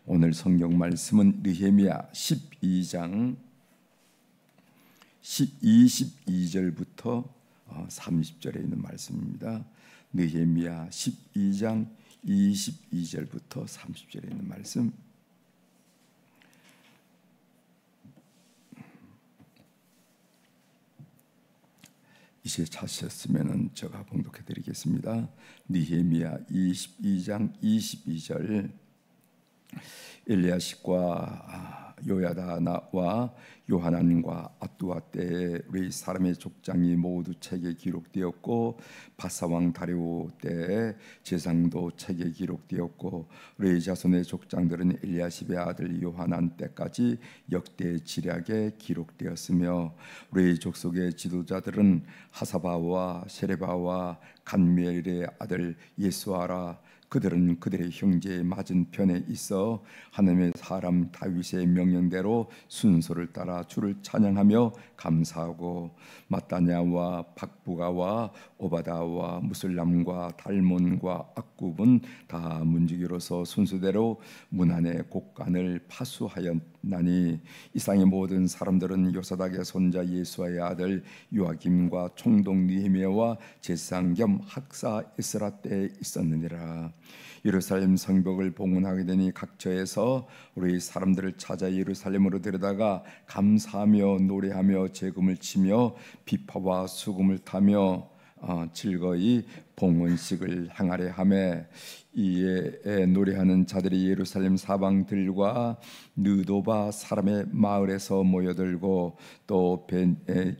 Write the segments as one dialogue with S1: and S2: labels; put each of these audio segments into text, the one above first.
S1: 오늘 성경 말씀은 느헤미야 12장 22절부터 30절에 있는 말씀입니다. 느헤미야 12장 22절부터 30절에 있는 말씀. 이제 찾으셨으면 제가 봉독해 드리겠습니다. 느헤미야 22장 22절. 엘리야십과 요야다나와 요하난과 아뚜아 때의 의 사람의 족장이 모두 책에 기록되었고, 바사왕 다리오 때의 제상도 책에 기록되었고, 의 자손의 족장들은 엘리야십의 아들 요하난 때까지 역대 지략에 기록되었으며, 의 족속의 지도자들은 하사바와 세레바와 간미엘의 아들 예수아라. 그들은 그들의 형제의 맞은편에 있어 하나님의 사람 다윗의 명령대로 순서를 따라 주를 찬양하며 감사하고, 마따냐와 박부가와 오바다와 무슬람과 달몬과 악굽은 다 문지기로서 순서대로 문 안의 곡간을 파수하였나니, 이상의 모든 사람들은 요사닥의 손자 예수아의 아들 요아김과 총독 느헤미야와 제사장 겸 학사 에스라 때에 있었느니라. 예루살렘 성벽을 봉헌하게 되니 각처에서 우리 사람들을 찾아 예루살렘으로 데려다가 감사하며 노래하며 재금을 치며 비파와 수금을 타며 즐거이 봉헌식을 행하려 하매, 이에 노래하는 자들이 예루살렘 사방들과 느도바 사람의 마을에서 모여들고, 또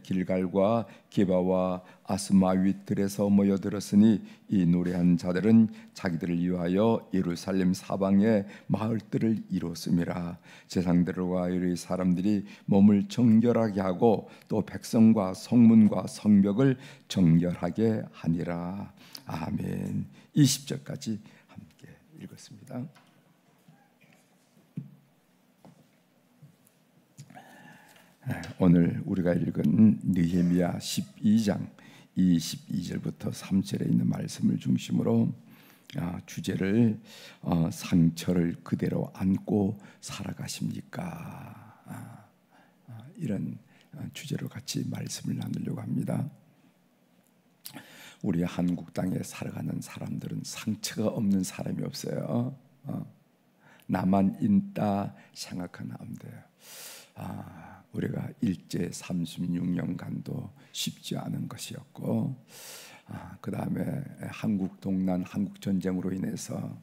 S1: 길갈과 게바와 아스마윗들에서 모여들었으니, 이 노래한 자들은 자기들을 위하여 예루살렘 사방의 마을들을 이뤘음이라. 제상들과 이 사람들이 몸을 정결하게 하고, 또 백성과 성문과 성벽을 정결하게 하니라. 아멘. 20절까지 함께 읽었습니다. 오늘 우리가 읽은 느헤미야 12장 22절부터 3절에 있는 말씀을 중심으로 주제를 상처를 그대로 안고 살아가십니까? 이런 주제로 같이 말씀을 나누려고 합니다. 우리 한국 땅에 살아가는 사람들은 상처가 없는 사람이 없어요. 나만 있다 생각하면 안 돼요. 우리가 일제 36년간도 쉽지 않은 것이었고, 그 다음에 한국 동란 한국 전쟁으로 인해서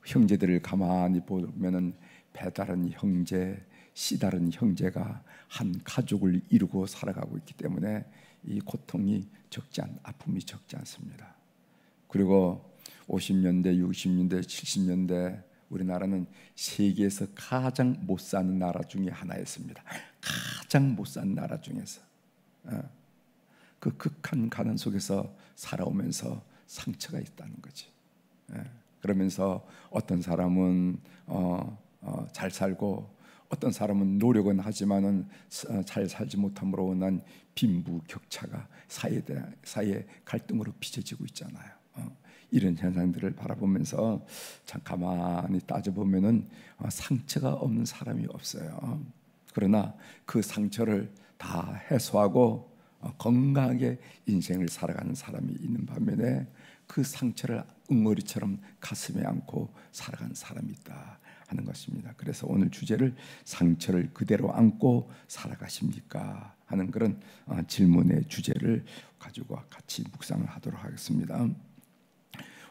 S1: 형제들을 가만히 보면은 배다른 형제, 씨다른 형제가 한 가족을 이루고 살아가고 있기 때문에 이 고통이 아픔이 적지 않습니다. 그리고 50년대, 60년대, 70년대 우리나라는 세계에서 가장 못 사는 나라 중에 하나였습니다. 가장 못 사는 나라 중에서 그 극한 가난 속에서 살아오면서 상처가 있다는 거지. 그러면서 어떤 사람은 잘 살고, 어떤 사람은 노력은 하지만은 잘 살지 못함으로 난 빈부격차가 사회 갈등으로 빚어지고 있잖아요. 이런 현상들을 바라보면서 참 가만히 따져보면은 상처가 없는 사람이 없어요. 그러나 그 상처를 다 해소하고 건강하게 인생을 살아가는 사람이 있는 반면에, 그 상처를 응어리처럼 가슴에 안고 살아가는 사람이 있다 하는 것입니다. 그래서 오늘 주제를 상처를 그대로 안고 살아가십니까? 하는 그런 질문의 주제를 가지고 같이 묵상을 하도록 하겠습니다.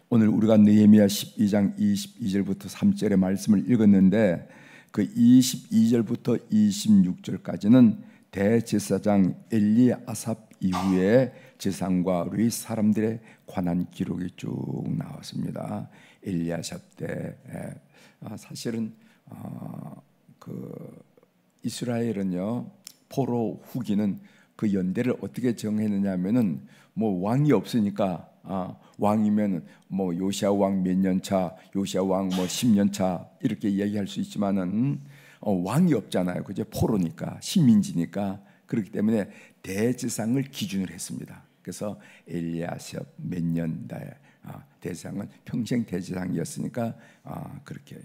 S1: 오늘 우리가 느헤미야 12장 22절부터 3절의 말씀을 읽었는데, 그 22절부터 26절까지는 대제사장 엘리아삽 이후에 제사장과 의 사람들에 관한 기록이 쭉 나왔습니다. 엘리아삽 때 사실은 그 이스라엘은요, 포로 후기는 그 연대를 어떻게 정했느냐면은 뭐 왕이 없으니까 왕이면 뭐 요시야 왕 몇 년 차, 요시야 왕 뭐 10년 차 이렇게 얘기할 수 있지만은 왕이 없잖아요. 그죠? 포로니까, 식민지니까. 그렇기 때문에 대제사장을 기준으로 했습니다. 그래서 엘리야삽 몇 년 달 대제사장은 평생 대제사장이었으니까 그렇게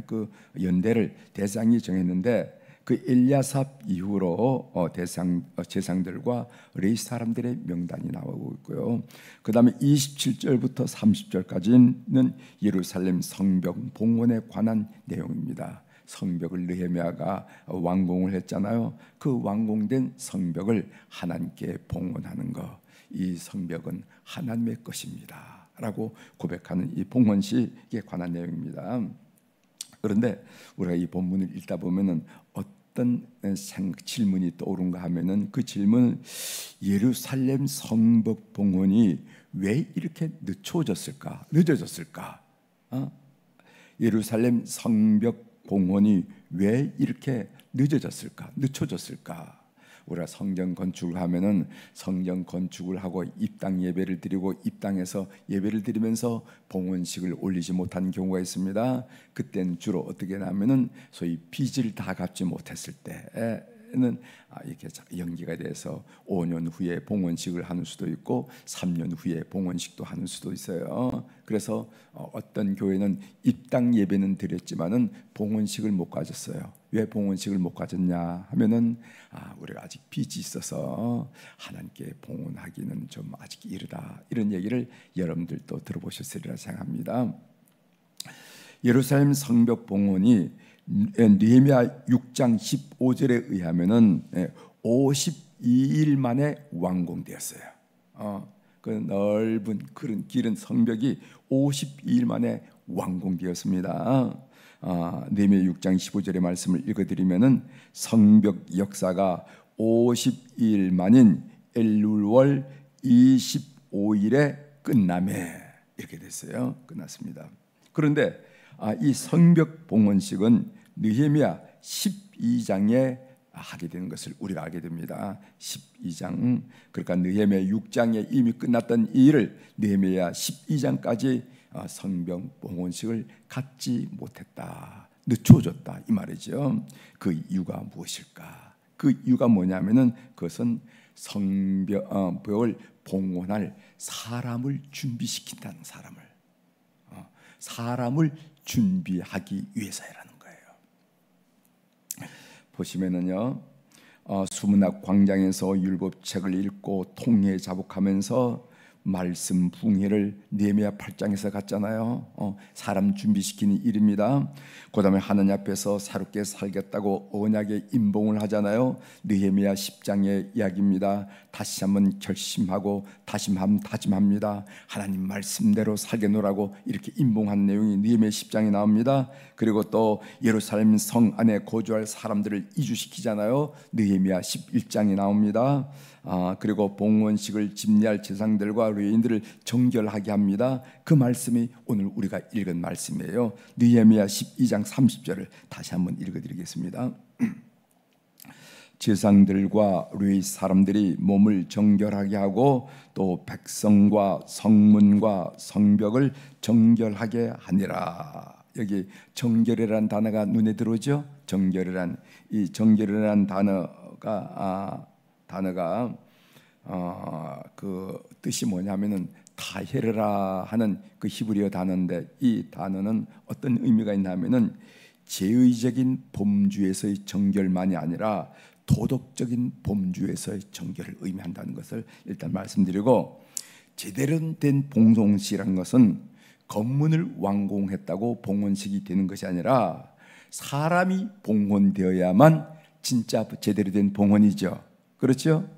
S1: 그 연대를 대제사장이 정했는데 그 엘야삽 이후로 제사장들과 레위 사람들의 명단이 나오고 있고요. 그 다음에 27절부터 30절까지는 예루살렘 성벽 봉헌에 관한 내용입니다. 성벽을 느헤미야가 완공을 했잖아요. 그 완공된 성벽을 하나님께 봉헌하는 것, 이 성벽은 하나님의 것입니다 라고 고백하는 이 봉헌식에 관한 내용입니다. 그런데 우리가 이 본문을 읽다 보면은 어떤 질문이 떠오른가 하면은 그 질문, 예루살렘 성벽 봉헌이 왜 이렇게 늦춰졌을까? 늦어졌을까? 예루살렘 성벽 봉헌이 왜 이렇게 늦춰졌을까? 우리가 성전 건축을 하면은 성전 건축을 하고 입당 예배를 드리고 입당해서 예배를 드리면서 봉헌식을 올리지 못한 경우가 있습니다. 그때는 주로 어떻게 하면은 소위 빚을 다 갚지 못했을 때는 이렇게 연기가 돼서 5년 후에 봉헌식을 하는 수도 있고 3년 후에 봉헌식도 하는 수도 있어요. 그래서 어떤 교회는 입당 예배는 드렸지만은 봉헌식을 못 가졌어요. 왜 봉헌식을 못 가졌냐 하면은 우리가 아직 빚이 있어서 하나님께 봉헌하기는 좀 아직 이르다, 이런 얘기를 여러분들도 들어보셨으리라 생각합니다. 예루살렘 성벽 봉헌이 느헤미야 6장 15절에 의하면은 52일 만에 완공되었어요. 그 넓은 그런 길은 성벽이 52일 만에 완공되었습니다. 느헤미야 6장 15절의 말씀을 읽어드리면은 성벽 역사가 52일 만인 엘룰월 25일에 끝남에 이렇게 됐어요. 끝났습니다. 그런데 이 성벽 봉헌식은 느헤미야 12장에 하게 되는 것을 우리가 알게 됩니다. 12장, 그러니까 느헤미야 6장에 이미 끝났던 이 일을 느헤미야 12장까지 성벽 봉헌식을 갖지 못했다, 늦춰졌다, 이 말이죠. 그 이유가 무엇일까? 그 이유가 뭐냐면은 그것은 성벽을 봉헌할 사람을 준비시킨다는, 사람을 준비하기 위해서라는 거예요. 보시면은요, 수문학 광장에서 율법책을 읽고 통해 자복하면서 말씀 붕해를 느헤미야 8장에서 갔잖아요. 사람 준비시키는 일입니다. 그 다음에 하나님 앞에서 새롭게 살겠다고 언약의 임봉을 하잖아요. 느헤미야 10장의 이야기입니다. 다시 한번 결심하고 다짐합니다. 하나님 말씀대로 살겠노라고 이렇게 임봉한 내용이 느헤미야 10장에 나옵니다. 그리고 또 예루살렘 성 안에 거주할 사람들을 이주시키잖아요. 느헤미야 11장에 나옵니다. 그리고 봉헌식을 집례할 제사장들과 레위인들을 정결하게 합니다. 그 말씀이 오늘 우리가 읽은 말씀이에요. 느헤미야 12장 30절을 다시 한번 읽어드리겠습니다. 제사장들과 레위 사람들이 몸을 정결하게 하고 또 백성과 성문과 성벽을 정결하게 하니라. 여기 정결이라는 단어가 눈에 들어오죠. 이 정결이라는 단어가 그 뜻이 뭐냐면은 타헤르라 하는 그 히브리어 단어인데, 이 단어는 어떤 의미가 있냐면은 제의적인 범주에서의 정결만이 아니라 도덕적인 범주에서의 정결을 의미한다는 것을 일단 말씀드리고, 제대로 된 봉헌식이라는 것은 건물을 완공했다고 봉헌식이 되는 것이 아니라 사람이 봉헌되어야만 진짜 제대로 된 봉헌이죠. 그렇죠?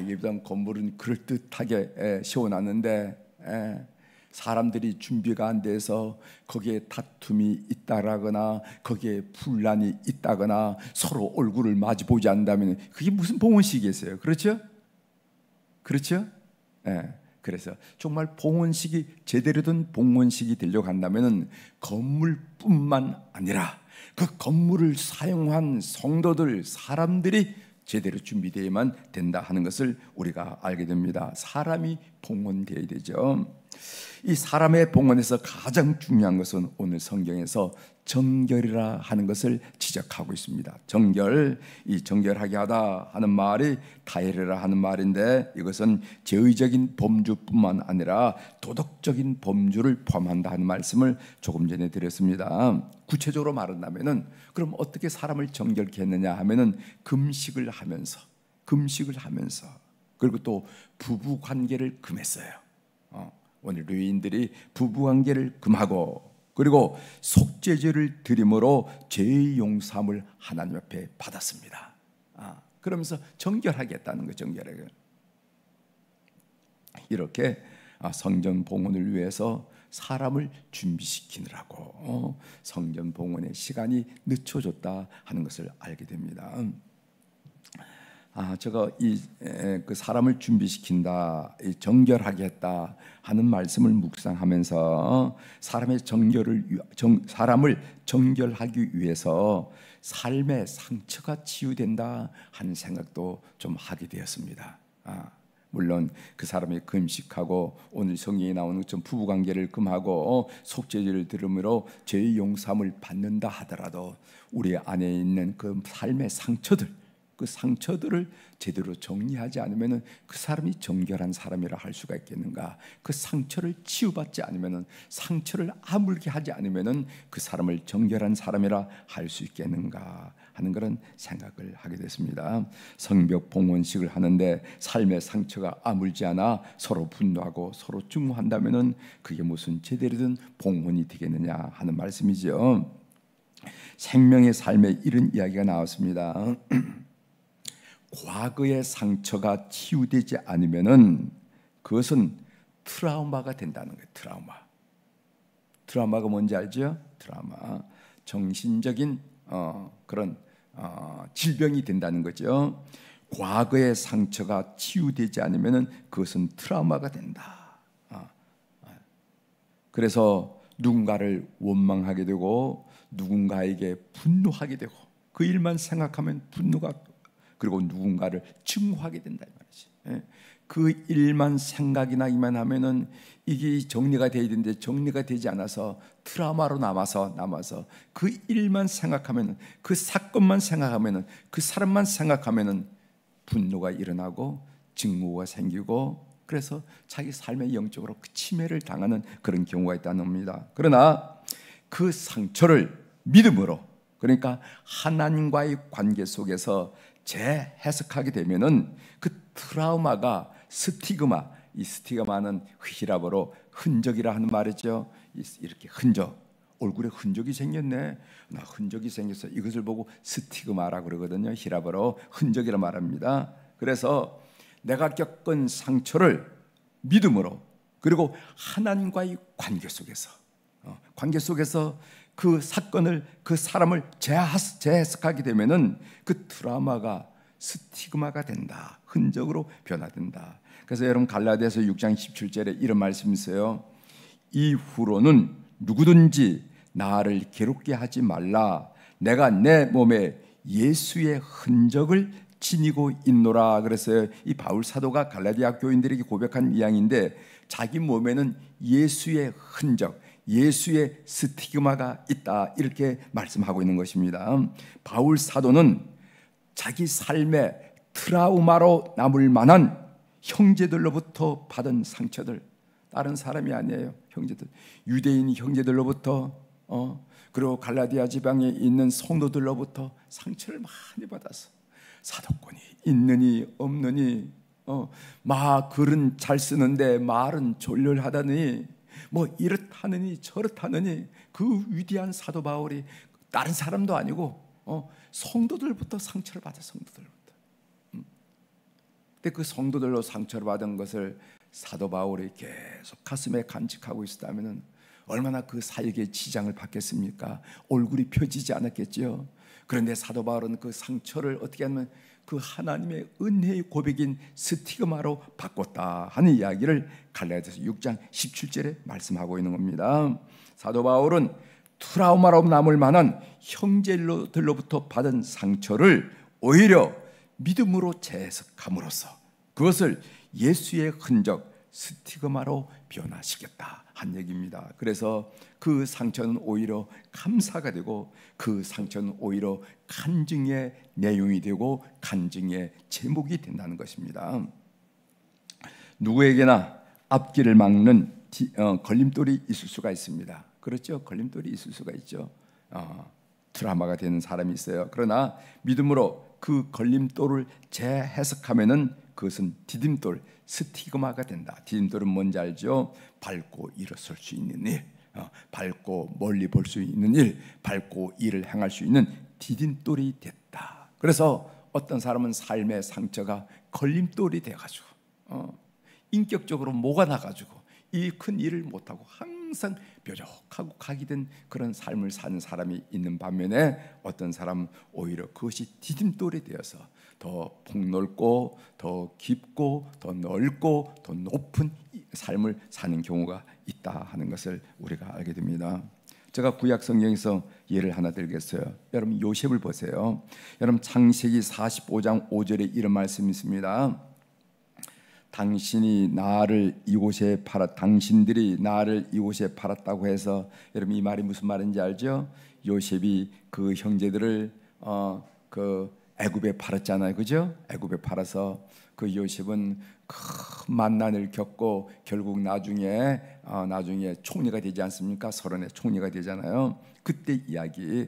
S1: 예배당 건물은 그럴듯하게 세워놨는데 사람들이 준비가 안 돼서 거기에 다툼이 있다거나 거기에 분란이 있다거나 서로 얼굴을 마주 보지 않는다면 그게 무슨 봉헌식이겠어요? 그렇죠? 그래서 정말 봉헌식이 제대로 된 봉헌식이 되려고 한다면 건물뿐만 아니라 그 건물을 사용한 성도들, 사람들이 제대로 준비되어야만 된다 하는 것을 우리가 알게 됩니다. 사람이 봉헌되어야 되죠. 이 사람의 봉헌에서 가장 중요한 것은 오늘 성경에서 정결이라 하는 것을 지적하고 있습니다. 정결, 이 정결하게 하다 하는 말이 타협이라 하는 말인데, 이것은 죄의적인 범주뿐만 아니라 도덕적인 범주를 포함한다 하는 말씀을 조금 전에 드렸습니다. 구체적으로 말한다면은 그럼 어떻게 사람을 정결케 했느냐 하면은 금식을 하면서 그리고 또 부부 관계를 금했어요. 오늘 유대인들이 부부 관계를 금하고, 그리고 속죄제를 드림으로 죄의 용서함을 하나님 앞에 받았습니다. 그러면서 정결하겠다는 거예요. 정결하게. 이렇게 성전 봉헌을 위해서 사람을 준비시키느라고 성전 봉헌의 시간이 늦춰졌다 하는 것을 알게 됩니다. 제가 그 사람을 준비시킨다, 정결하게 했다 하는 말씀을 묵상하면서 사람을 정결하기 위해서 삶의 상처가 치유된다 하는 생각도 좀 하게 되었습니다. 물론 그 사람이 금식하고 오늘 성경에 나오는 것처럼 부부관계를 금하고 속죄제를 들음으로 죄의 용서함을 받는다 하더라도 우리 안에 있는 그 삶의 상처들, 그 상처들을 제대로 정리하지 않으면 그 사람이 정결한 사람이라 할 수가 있겠는가? 그 상처를 치유받지 않으면, 상처를 아물게 하지 않으면 그 사람을 정결한 사람이라 할 수 있겠는가 하는 그런 생각을 하게 됐습니다. 성벽 봉헌식을 하는데 삶의 상처가 아물지 않아 서로 분노하고 서로 증오한다면 그게 무슨 제대로 된 봉헌이 되겠느냐 하는 말씀이죠. 생명의 삶에 이런 이야기가 나왔습니다. 과거의 상처가 치유되지 않으면은 그것은 트라우마가 된다는 거예요. 트라우마가 뭔지 알죠? 트라우마, 정신적인 그런 질병이 된다는 거죠. 과거의 상처가 치유되지 않으면은 그것은 트라우마가 된다. 그래서 누군가를 원망하게 되고 누군가에게 분노하게 되고 그 일만 생각하면 분노가, 그리고 누군가를 증오하게 된다 이 말이지. 그 일만 생각이 나기만 하면은 이게 정리가 돼야 되는데 정리가 되지 않아서 트라우마로 남아서 그 일만 생각하면은, 그 사건만 생각하면은, 그 사람만 생각하면은 분노가 일어나고 증오가 생기고, 그래서 자기 삶의 영적으로 침해를 당하는 그런 경우가 있다는 겁니다. 그러나 그 상처를 믿음으로, 그러니까 하나님과의 관계 속에서 재해석하게 되면은 그 트라우마가 스티그마, 이 스티그마는 히라보로 흔적이라 하는 말이죠. 이렇게 흔적, 얼굴에 흔적이 생겼네, 나 흔적이 생겼어, 이것을 보고 스티그마라고 그러거든요. 히라보로 흔적이라 말합니다. 그래서 내가 겪은 상처를 믿음으로, 그리고 하나님과의 관계 속에서 그 사건을, 그 사람을 재해석하게 되면은 그 트라우마가 스티그마가 된다, 흔적으로 변화된다. 그래서 여러분 갈라디아서 6장 17절에 이런 말씀이 있어요. 이후로는 누구든지 나를 괴롭게 하지 말라. 내가 내 몸에 예수의 흔적을 지니고 있노라. 그래서 이 바울 사도가 갈라디아 교인들에게 고백한 이야기인데, 자기 몸에는 예수의 흔적, 예수의 스티그마가 있다, 이렇게 말씀하고 있는 것입니다. 바울 사도는 자기 삶의 트라우마로 남을 만한 형제들로부터 받은 상처들, 다른 사람이 아니에요. 형제들, 유대인 형제들로부터 그리고 갈라디아 지방에 있는 성도들로부터 상처를 많이 받았어. 사도권이 있느니 없느니, 막 글은 잘 쓰는데 말은 졸렬하다니, 뭐 이렇다느니 저렇다느니, 그 위대한 사도 바울이 다른 사람도 아니고 성도들부터 상처를 받아. 성도들부터. 근데 그 성도들로 상처를 받은 것을 사도 바울이 계속 가슴에 간직하고 있었다면 얼마나 그 사역에 지장을 받겠습니까? 얼굴이 펴지지 않았겠죠. 그런데 사도 바울은 그 상처를 어떻게 하면 그 하나님의 은혜의 고백인 스티그마로 바꿨다 하는 이야기를 갈라디아서 6장 17절에 말씀하고 있는 겁니다. 사도 바울은 트라우마로 남을 만한 형제들로부터 받은 상처를 오히려 믿음으로 재해석함으로써 그것을 예수의 흔적, 스티그마로 변화시켰다 한 얘기입니다. 그래서 그 상처는 오히려 감사가 되고 그 상처는 오히려 간증의 내용이 되고 간증의 제목이 된다는 것입니다. 누구에게나 앞길을 막는 걸림돌이 있을 수가 있습니다. 그렇죠? 걸림돌이 있을 수가 있죠. 트라우마가 되는 사람이 있어요. 그러나 믿음으로 그 걸림돌을 재해석하면은 그것은 디딤돌, 스티그마가 된다. 디딤돌은 뭔지 알죠? 밟고 일어설 수 있는 일, 밟고 멀리 볼 수 있는 일, 밟고 일을 행할 수 있는 디딤돌이 됐다. 그래서 어떤 사람은 삶의 상처가 걸림돌이 돼가지고 인격적으로 뭐가 나가지고 이 큰 일을 못하고 항상 뾰족하고 각이 된 그런 삶을 사는 사람이 있는 반면에 어떤 사람은 오히려 그것이 디딤돌이 되어서 더 폭넓고 더 깊고 더 넓고 더 높은 삶을 사는 경우가 있다 하는 것을 우리가 알게 됩니다. 제가 구약 성경에서 예를 하나 들겠어요. 여러분 요셉을 보세요. 여러분 창세기 45장 5절에 이런 말씀이 있습니다. 당신들이 나를 이곳에 팔았다고 해서 여러분 이 말이 무슨 말인지 알죠? 요셉이 그 형제들을 그 애굽에 팔았잖아요, 그죠? 애굽에 팔아서 그 요셉은 큰 만난을 겪고 결국 나중에 총리가 되지 않습니까? 서론의 총리가 되잖아요. 그때 이야기,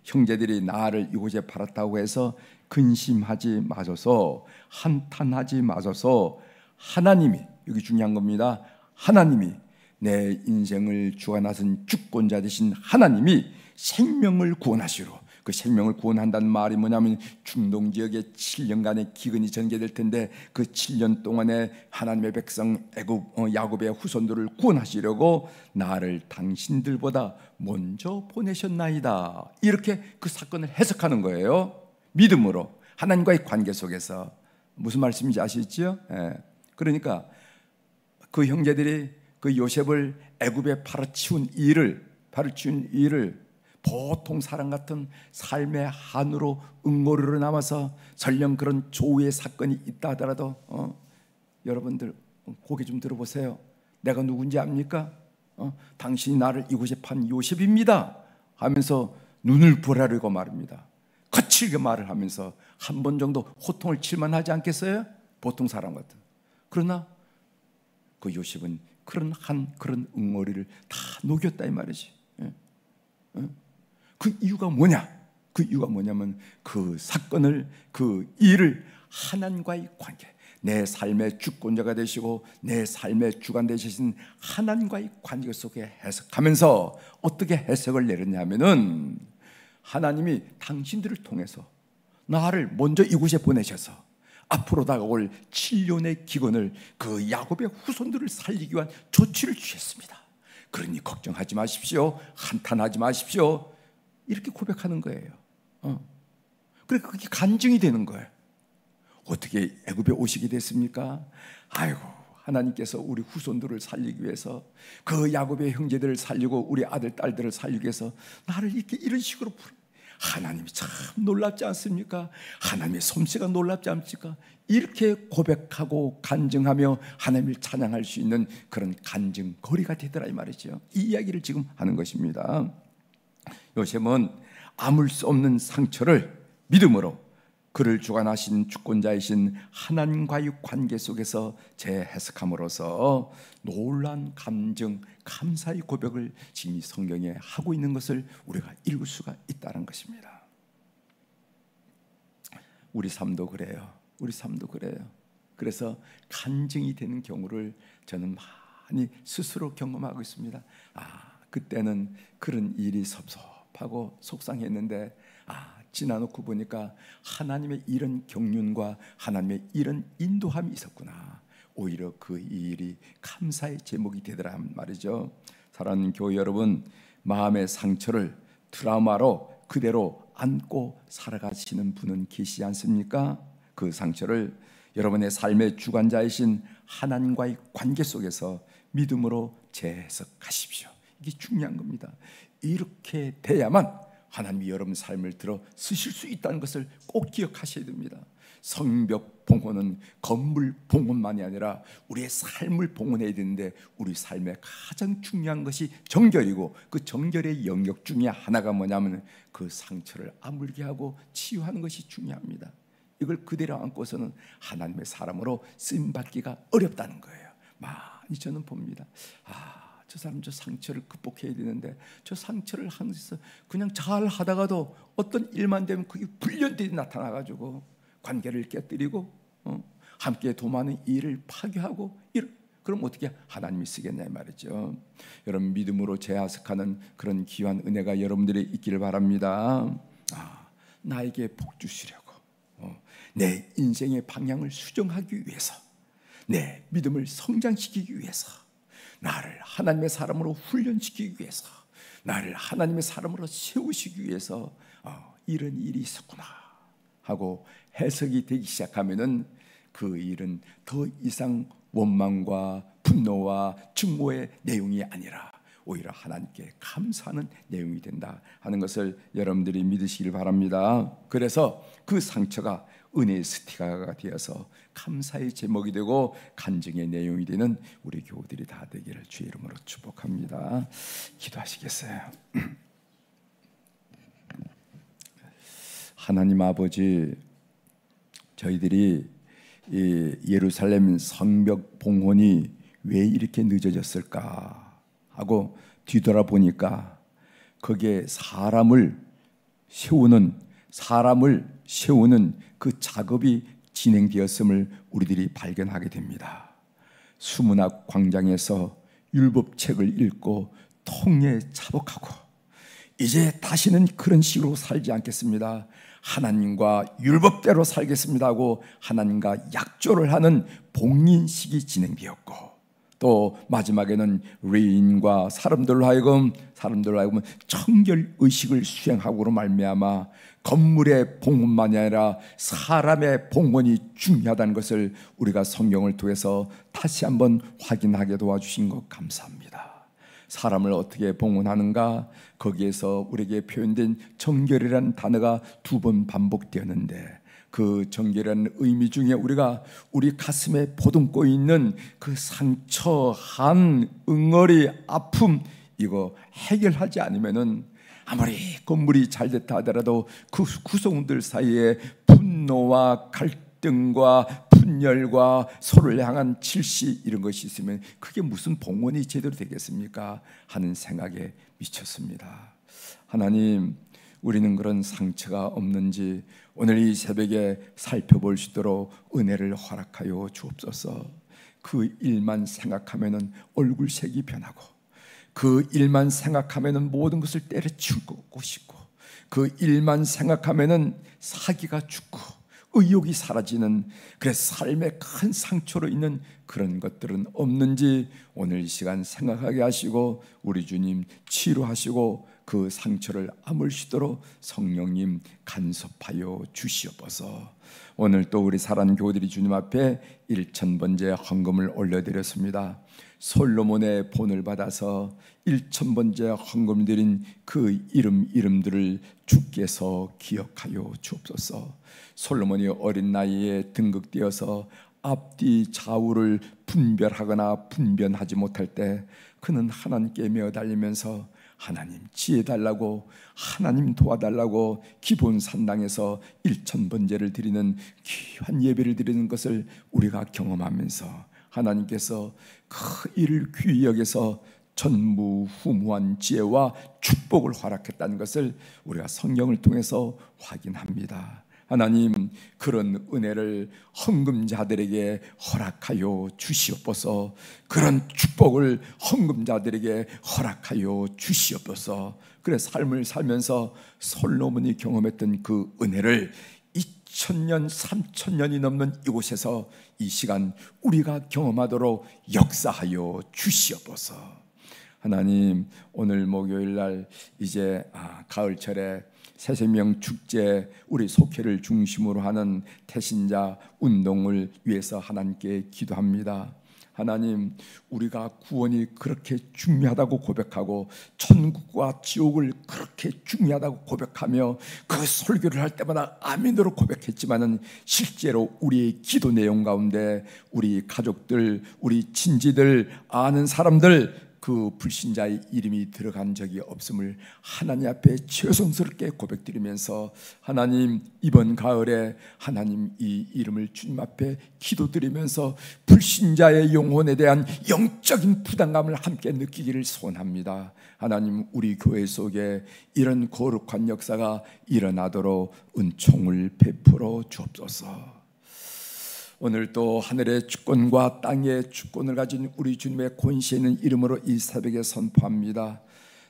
S1: 형제들이 나를 이곳에 팔았다고 해서 근심하지 마소서, 한탄하지 마소서. 하나님이, 여기 중요한 겁니다. 하나님이, 내 인생을 주관하신 주권자 되신 하나님이 생명을 구원하시로. 그 생명을 구원한다는 말이 뭐냐면 중동 지역에 7년간의 기근이 전개될 텐데 그 7년 동안에 하나님의 백성 야곱의 후손들을 구원하시려고 나를 당신들보다 먼저 보내셨나이다. 이렇게 그 사건을 해석하는 거예요. 믿음으로 하나님과의 관계 속에서. 무슨 말씀인지 아시죠? 그러니까 그 형제들이 그 요셉을 애굽에 팔아치운 일을 보통 사람 같은 삶의 한으로 응고리로 남아서 설령 그런 조우의 사건이 있다 하더라도 여러분들 고개 좀 들어보세요. 내가 누군지 압니까? 당신이 나를 이곳에 판 요셉입니다 하면서 눈을 부라리고 말합니다. 거칠게 말을 하면서 한 번 정도 호통을 칠만 하지 않겠어요? 보통 사람 같은. 그러나 그 요셉은 그런 응어리를 다 녹였다 이 말이지. 그 이유가 뭐냐? 그 이유가 뭐냐면 그 사건을, 그 일을 하나님과의 관계, 내 삶의 주권자가 되시고 내 삶의 주관 되시는 하나님과의 관계 속에 해석하면서 어떻게 해석을 내렸냐면은 하나님이 당신들을 통해서 나를 먼저 이곳에 보내셔서 앞으로 다가올 7년의 기근을 그 야곱의 후손들을 살리기 위한 조치를 취했습니다. 그러니 걱정하지 마십시오. 한탄하지 마십시오. 이렇게 고백하는 거예요. 그러니까 그게 간증이 되는 거예요. 어떻게 애굽에 오시게 됐습니까? 아이고, 하나님께서 우리 후손들을 살리기 위해서, 그 야곱의 형제들을 살리고 우리 아들 딸들을 살리기 위해서 나를 이런 식으로 하나님이 참 놀랍지 않습니까? 하나님의 솜씨가 놀랍지 않습니까? 이렇게 고백하고 간증하며 하나님을 찬양할 수 있는 그런 간증거리가 되더라 이 말이죠. 이 이야기를 지금 하는 것입니다. 요셉은 아물 수 없는 상처를 믿음으로 그를 주관하신 주권자이신 하나님과의 관계 속에서 재해석함으로써 놀란 감정, 감사의 고백을 지금 이 성경에 하고 있는 것을 우리가 읽을 수가 있다는 것입니다. 우리 삶도 그래요. 우리 삶도 그래요. 그래서 간증이 되는 경우를 저는 많이 스스로 경험하고 있습니다. 그때는 그런 일이 섭섭하고 속상했는데 지나놓고 보니까 하나님의 이런 경륜과 하나님의 이런 인도함이 있었구나. 오히려 그 일이 감사의 제목이 되더라 말이죠. 사랑하는 교회 여러분, 마음의 상처를 트라우마로 그대로 안고 살아가시는 분은 계시지 않습니까? 그 상처를 여러분의 삶의 주관자이신 하나님과의 관계 속에서 믿음으로 재해석하십시오. 이게 중요한 겁니다. 이렇게 돼야만 하나님이 여러분 삶을 들어 쓰실 수 있다는 것을 꼭 기억하셔야 됩니다. 성벽 봉헌은 건물 봉헌만이 아니라 우리의 삶을 봉헌해야 되는데, 우리 삶의 가장 중요한 것이 정결이고, 그 정결의 영역 중에 하나가 뭐냐면 그 상처를 아물게 하고 치유하는 것이 중요합니다. 이걸 그대로 안고서는 하나님의 사람으로 쓰임받기가 어렵다는 거예요. 많이 저는 봅니다. 저 사람 저 상처를 극복해야 되는데, 저 상처를 하면서 그냥 잘 하다가도 어떤 일만 되면 그게 불련들이 나타나가지고 관계를 깨뜨리고 함께 도모하는 일을 파괴하고, 그럼 어떻게 하나님이 쓰겠냐 말이죠. 여러분, 믿음으로 재하석하는 그런 귀한 은혜가 여러분들이 있기를 바랍니다. 나에게 복 주시려고, 내 인생의 방향을 수정하기 위해서, 내 믿음을 성장시키기 위해서, 나를 하나님의 사람으로 훈련시키기 위해서, 나를 하나님의 사람으로 세우시기 위해서 이런 일이 있었구나 하고 해석이 되기 시작하면은 그 일은 더 이상 원망과 분노와 증오의 내용이 아니라 오히려 하나님께 감사하는 내용이 된다 하는 것을 여러분들이 믿으시길 바랍니다. 그래서 그 상처가 은혜의 스티커가 되어서 감사의 제목이 되고 간증의 내용이 되는 우리 교우들이 다 되기를 주의 이름으로 축복합니다. 기도하시겠어요? 하나님 아버지, 저희들이 이 예루살렘 성벽 봉헌이 왜 이렇게 늦어졌을까 하고 뒤돌아보니까 거기에 사람을 세우는 그 작업이 진행되었음을 우리들이 발견하게 됩니다. 수문학 광장에서 율법책을 읽고 통례 자복하고, 이제 다시는 그런 식으로 살지 않겠습니다, 하나님과 율법대로 살겠습니다 하고 하나님과 약조를 하는 봉인식이 진행되었고, 또 마지막에는 레인과 사람들로 하여금 청결 의식을 수행하고로 말미암아 건물의 봉헌만이 아니라 사람의 봉헌이 중요하다는 것을 우리가 성경을 통해서 다시 한번 확인하게 도와주신 것 감사합니다. 사람을 어떻게 봉헌하는가, 거기에서 우리에게 표현된 정결이라는 단어가 2번 반복되었는데, 그 정결이라는 의미 중에 우리가 우리 가슴에 보듬고 있는 그 상처, 한, 응어리, 아픔, 이거 해결하지 않으면은 아무리 건물이 잘 됐다 하더라도 그 구성들 사이에 분노와 갈등과 분열과 서로를 향한 질시, 이런 것이 있으면 그게 무슨 봉헌이 제대로 되겠습니까 하는 생각에 미쳤습니다. 하나님, 우리는 그런 상처가 없는지 오늘 이 새벽에 살펴볼 수 있도록 은혜를 허락하여 주옵소서. 그 일만 생각하면은 얼굴색이 변하고, 그 일만 생각하면은 모든 것을 때려치우고 싶고, 그 일만 생각하면은 사기가 죽고 의욕이 사라지는, 그래서 삶에 큰 상처로 있는 그런 것들은 없는지 오늘 이 시간 생각하게 하시고, 우리 주님 치료하시고 그 상처를 아물시도록 성령님 간섭하여 주시옵소서. 오늘 또 우리 사랑하는 교우들이 주님 앞에 1000번째 헌금을 올려드렸습니다. 솔로몬의 본을 받아서 1000번째 헌금 드린 그 이름들을 주께서 기억하여 주옵소서. 솔로몬이 어린 나이에 등극되어서 앞뒤 좌우를 분별하거나 분변하지 못할 때 그는 하나님께 매어달리면서 하나님 지혜 달라고, 하나님 도와달라고 기본 산당에서 1000번제를 드리는 귀한 예배를 드리는 것을 우리가 경험하면서 하나님께서 그 일을 귀히 여겨서 전무후무한 지혜와 축복을 허락했다는 것을 우리가 성경을 통해서 확인합니다. 하나님, 그런 은혜를 헌금자들에게 허락하여 주시옵소서. 그런 축복을 헌금자들에게 허락하여 주시옵소서. 그래 삶을 살면서 솔로몬이 경험했던 그 은혜를 2000년, 3000년이 넘는 이곳에서 이 시간 우리가 경험하도록 역사하여 주시옵소서. 하나님, 오늘 목요일 날 이제 가을철에 새생명 축제, 우리 속회를 중심으로 하는 태신자 운동을 위해서 하나님께 기도합니다. 하나님, 우리가 구원이 그렇게 중요하다고 고백하고 천국과 지옥을 그렇게 중요하다고 고백하며 그 설교를 할 때마다 아멘으로 고백했지만은 실제로 우리의 기도 내용 가운데 우리 가족들, 우리 친지들, 아는 사람들 그 불신자의 이름이 들어간 적이 없음을 하나님 앞에 최선스럽게 고백드리면서, 하나님, 이번 가을에 하나님 이 이름을 주님 앞에 기도드리면서 불신자의 영혼에 대한 영적인 부담감을 함께 느끼기를 소원합니다. 하나님, 우리 교회 속에 이런 거룩한 역사가 일어나도록 은총을 베풀어 주옵소서. 오늘 또 하늘의 주권과 땅의 주권을 가진 우리 주님의 권세 있는 이름으로 이 새벽에 선포합니다.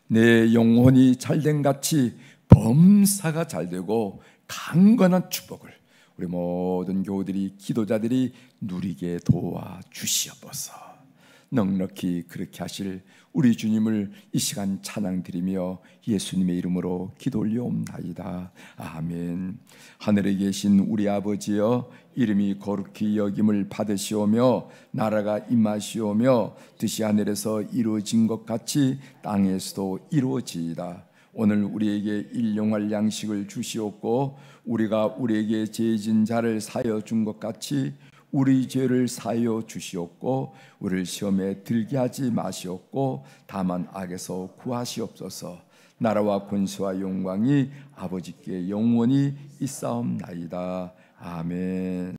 S1: 내 영혼이 잘된 같이 범사가 잘되고 강건한 축복을 우리 모든 교우들이, 기도자들이 누리게 도와 주시옵소서. 넉넉히 그렇게 하실 우리 주님을 이 시간 찬양드리며 예수님의 이름으로 기도 올려옵나이다. 아멘. 하늘에 계신 우리 아버지여, 이름이 거룩히 여김을 받으시오며 나라가 임하시오며 뜻이 하늘에서 이루어진 것 같이 땅에서도 이루어지이다. 오늘 우리에게 일용할 양식을 주시옵고 우리가 우리에게 죄진 자를 사하여 준 것 같이 우리 죄를 사하여 주시옵고 우리를 시험에 들게 하지 마시옵고 다만 악에서 구하시옵소서. 나라와 권세와 영광이 아버지께 영원히 있사옵나이다. 아멘.